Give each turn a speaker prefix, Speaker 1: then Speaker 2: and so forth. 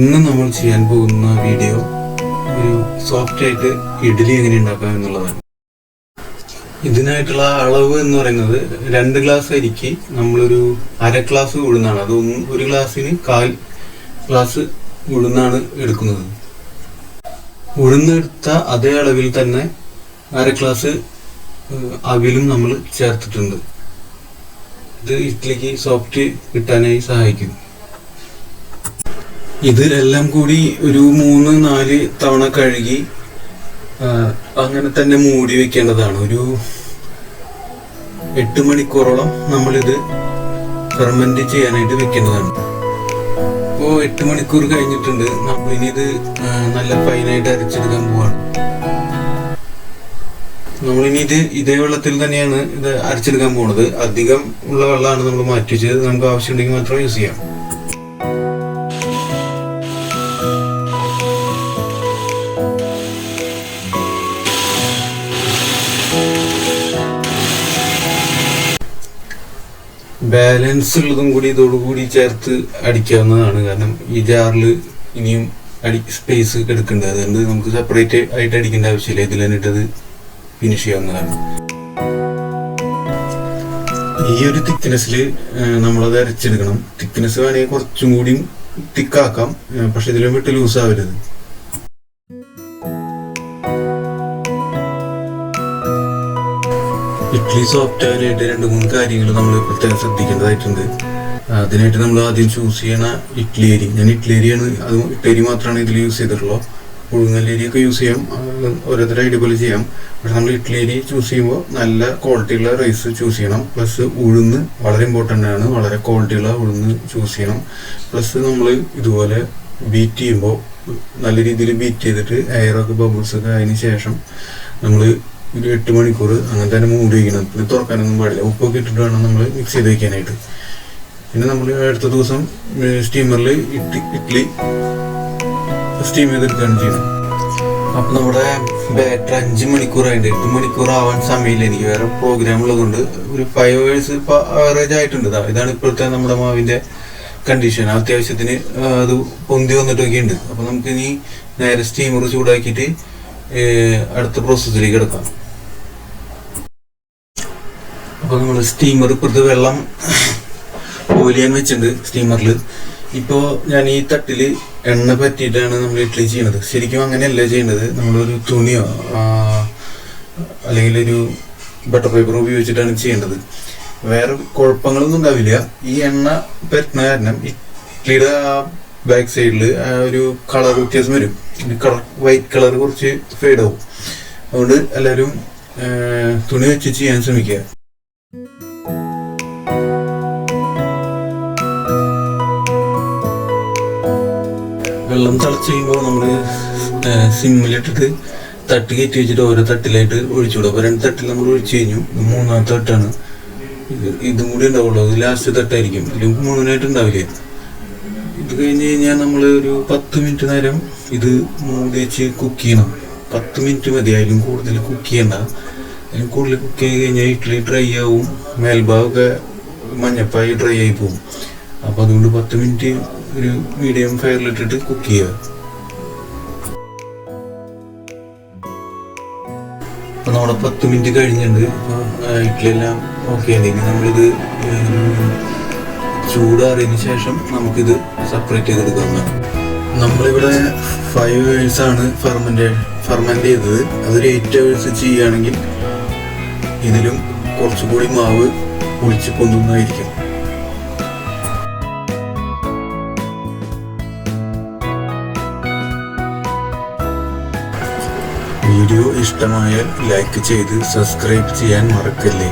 Speaker 1: ഇന്ന് നമ്മൾ ചെയ്യാൻ പോകുന്ന വീഡിയോ ഒരു സോഫ്റ്റ് ആയിട്ട് ഇഡ്ഡലി എങ്ങനെ ഉണ്ടാക്കാം എന്നുള്ളതാണ്. ഇതിനായിട്ടുള്ള അളവ് എന്ന് പറയുന്നത് 2 ഗ്ലാസ് അരിക്ക് നമ്മളൊരു അര ഗ്ലാസ് ഉഴുന്നാണ്. അത് ഒരു ഗ്ലാസ്സിന് 1/4 ഗ്ലാസ് ഉഴുന്നാണ് എടുക്കുന്നത്. ഉഴുന്നെടുത്ത അതേ അളവിൽ തന്നെ അര ഗ്ലാസ് അവിലും നമ്മൾ ചേർത്തിട്ടുണ്ട്. ഇത് ഇഡ്ഡലിക്ക് സോഫ്റ്റ് കിട്ടാനായി സഹായിക്കും. ഇത് എല്ലാം കൂടി ഒരു 3-4 തവണ കഴുകി അങ്ങനെ തന്നെ മൂടി വെക്കേണ്ടതാണ്. ഒരു 8 മണിക്കൂറോളം നമ്മളിത് ഫെർമെന്റ് ചെയ്യാനായിട്ട് വെക്കേണ്ടതാണ്. ഇപ്പോൾ 8 മണിക്കൂർ കഴിഞ്ഞിട്ടുണ്ട്. നമ്മളിനി ഇത് നല്ല ഫൈനായിട്ട് അരച്ചെടുക്കാൻ പോവാണ്. നമ്മളിനി ഇതേ വെള്ളത്തിൽ തന്നെയാണ് ഇത് അരച്ചെടുക്കാൻ പോകുന്നത്. അധികം ഉള്ള വെള്ളമാണ് നമ്മൾ മാറ്റി വെച്ചത്. നമുക്ക് ആവശ്യമുണ്ടെങ്കിൽ മാത്രം യൂസ് ചെയ്യാം. ബാലൻസ് ഉള്ളതും കൂടി ഇതോടുകൂടി ചേർത്ത് അടിക്കാവുന്നതാണ്. കാരണം ഈ ജാറിൽ ഇനിയും സ്പേസ് എടുക്കേണ്ടത്, അതുകൊണ്ട് നമുക്ക് സെപ്പറേറ്റ് ആയിട്ട് അടിക്കേണ്ട ആവശ്യമില്ല. ഇതിൽ തന്നെ ഇട്ടത് ഫിനിഷ് ചെയ്യാവുന്നതാണ്. ഈ ഒരു തിക്നെസ്സിൽ നമ്മളത് അരച്ചെടുക്കണം. തിക്നെസ് വേണമെങ്കിൽ കുറച്ചും കൂടി തിക്കാക്കാം, പക്ഷെ ഇതിലും വിട്ട് ലൂസ് ആവരുത്. ഇഡ്ഡലി സോഫ്റ്റ് ആവാനായിട്ട് 2-3 കാര്യങ്ങൾ നമ്മൾ പ്രത്യേകം ശ്രദ്ധിക്കേണ്ടതായിട്ടുണ്ട്. അതിനായിട്ട് നമ്മൾ ആദ്യം ചൂസ് ചെയ്യണ ഇഡ്ഡലി അരി. ഞാൻ ഇഡ്ഡലി അരിയാണ്, അത് ഇഡ്ഡലി മാത്രമാണ് ഇതിൽ യൂസ് ചെയ്തിട്ടുള്ളൂ. പുഴുങ്ങലരിയൊക്കെ യൂസ് ചെയ്യാം, ഓരോരുത്തർ ഐഡിയ പോലെ ചെയ്യാം. പക്ഷെ നമ്മൾ ഇഡ്ഡലി അരി ചൂസ് ചെയ്യുമ്പോൾ നല്ല ക്വാളിറ്റിയുള്ള റൈസ് ചൂസ് ചെയ്യണം. പ്ലസ് ഉഴുന്ന് വളരെ ഇമ്പോർട്ടൻ്റ് ആണ്, വളരെ ക്വാളിറ്റിയുള്ള ഉഴുന്ന് ചൂസ് ചെയ്യണം. പ്ലസ് നമ്മൾ ഇതുപോലെ ബീറ്റ് ചെയ്യുമ്പോൾ നല്ല രീതിയിൽ ബീറ്റ് ചെയ്തിട്ട് എയറൊക്കെ ബബിൾസൊക്കെ അതിന് ശേഷം നമ്മൾ ഒരു 8 മണിക്കൂർ അങ്ങനെ തന്നെ മൂടി വയ്ക്കണം. ഇത് തുറക്കാനൊന്നും പാടില്ല. ഉപ്പൊക്കെ ഇട്ടിട്ട് വേണം നമ്മൾ മിക്സ് ചെയ്ത് വയ്ക്കാനായിട്ട്. പിന്നെ നമ്മൾ അടുത്ത ദിവസം സ്റ്റീമറിൽ ഇഡ്ഡലി സ്റ്റീം ചെയ്തെടുക്കുകയാണ് ചെയ്യുന്നത്. അപ്പം നമ്മുടെ ബാറ്റർ 5 മണിക്കൂറായിട്ട് 8 മണിക്കൂർ ആവാൻ സമയമില്ല. എനിക്ക് വേറെ പ്രോഗ്രാം ഉള്ളതുകൊണ്ട് ഒരു 5 hours ഇപ്പോൾ ആവറേജ് ആയിട്ടുണ്ട്. ഇതാണ് ഇപ്പോഴത്തെ നമ്മുടെ മാവിൻ്റെ കണ്ടീഷൻ. അത്യാവശ്യത്തിന് അത് പൊന്തി വന്നിട്ടൊക്കെ ഉണ്ട്. അപ്പം നമുക്കിനി നേരെ സ്റ്റീമർ ചൂടാക്കിയിട്ട് അടുത്ത പ്രോസസ്സിലേക്ക് കിടക്കാം. അപ്പോൾ നമ്മൾ സ്റ്റീമർ ഇപ്പോഴത്തെ വെള്ളം ബോയിൽ ചെയ്യാൻ വെച്ചിട്ടുണ്ട് സ്റ്റീമറിൽ. ഇപ്പോൾ ഞാൻ ഈ തട്ടിൽ എണ്ണ പറ്റിയിട്ടാണ് നമ്മൾ ഇഡ്ഡലി ചെയ്യുന്നത്. ശരിക്കും അങ്ങനെയല്ല ചെയ്യുന്നത്. നമ്മളൊരു തുണിയോ അല്ലെങ്കിൽ ഒരു ബട്ടർ പേപ്പർ ഉപയോഗിച്ചിട്ടാണ് ചെയ്യേണ്ടത്. വേറെ കുഴപ്പങ്ങളൊന്നും ഉണ്ടാവില്ല. ഈ എണ്ണ പറ്റുന്ന കാരണം ഇഡ്ഡലിയുടെ ആ ബാക്ക് സൈഡിൽ ഒരു കളർ വ്യത്യാസം വരും. വൈറ്റ് കളർ കുറച്ച് ഫെയ്ഡ് ആവും. അതുകൊണ്ട് എല്ലാവരും തുണി വെച്ച് ചെയ്യാൻ ശ്രമിക്കുക. വെള്ളം തിളച്ച് കഴിയുമ്പോൾ നമ്മൾ സിമ്മിലിട്ടിട്ട് തട്ട് കയറ്റി വെച്ചിട്ട് ഓരോ തട്ടിലായിട്ട് ഒഴിച്ചു വിടും. അപ്പോൾ 2 തട്ടിൽ നമ്മൾ ഒഴിച്ചു കഴിഞ്ഞു. 3ാമത്തെ തട്ടാണ്. ഇതും കൂടി ഉണ്ടാവുള്ളൂ. ഇത് ലാസ്റ്റ് തട്ടായിരിക്കും. ഇതിൽ മുഴുവനായിട്ട് ഉണ്ടാവില്ല. ഇത് കഴിഞ്ഞ് കഴിഞ്ഞാൽ നമ്മൾ ഒരു 10 മിനിറ്റ് നേരം ഇത് മൂടി വെച്ച് കുക്ക് ചെയ്യണം. 10 മിനിറ്റ് മതി. അതിലും കൂടുതൽ കുക്ക് ചെയ്യണ്ട. അതിലും കൂടുതൽ കുക്ക് ചെയ്ത് കഴിഞ്ഞാൽ ഇഡ്ഡലി ഡ്രൈ ആവും, മേൽഭാഗമൊക്കെ മഞ്ഞപ്പായി ഡ്രൈ ആയി പോകും. അപ്പോൾ അതുകൊണ്ട് 10 മിനിറ്റ് ഒരു മീഡിയം ഫയറിലിട്ടിട്ട് കുക്ക് ചെയ്യുക. അപ്പോൾ നമ്മുടെ 10 മിനിറ്റ് കഴിഞ്ഞിട്ടുണ്ട്. ഇഡ്ഡലി എല്ലാം ഓക്കെ ആണെങ്കിൽ നമ്മളിത് ചൂടാറിയതിന് ശേഷം നമുക്കിത് സെപ്പറേറ്റ് ചെയ്തെടുക്കാവുന്നതാണ്. നമ്മളിവിടെ 5 hours ആണ് ഫെർമെന്റ് ചെയ്തത്. അതൊരു 8 hours ചെയ്യുകയാണെങ്കിൽ ഇതിലും കുറച്ചുകൂടി മാവ് പൊളിച്ച് പൊന്തുന്നതായിരിക്കും. വീഡിയോ ഇഷ്ടമായാൽ ലൈക്ക് ചെയ്ത് സബ്സ്ക്രൈബ് ചെയ്യാൻ മറക്കല്ലേ.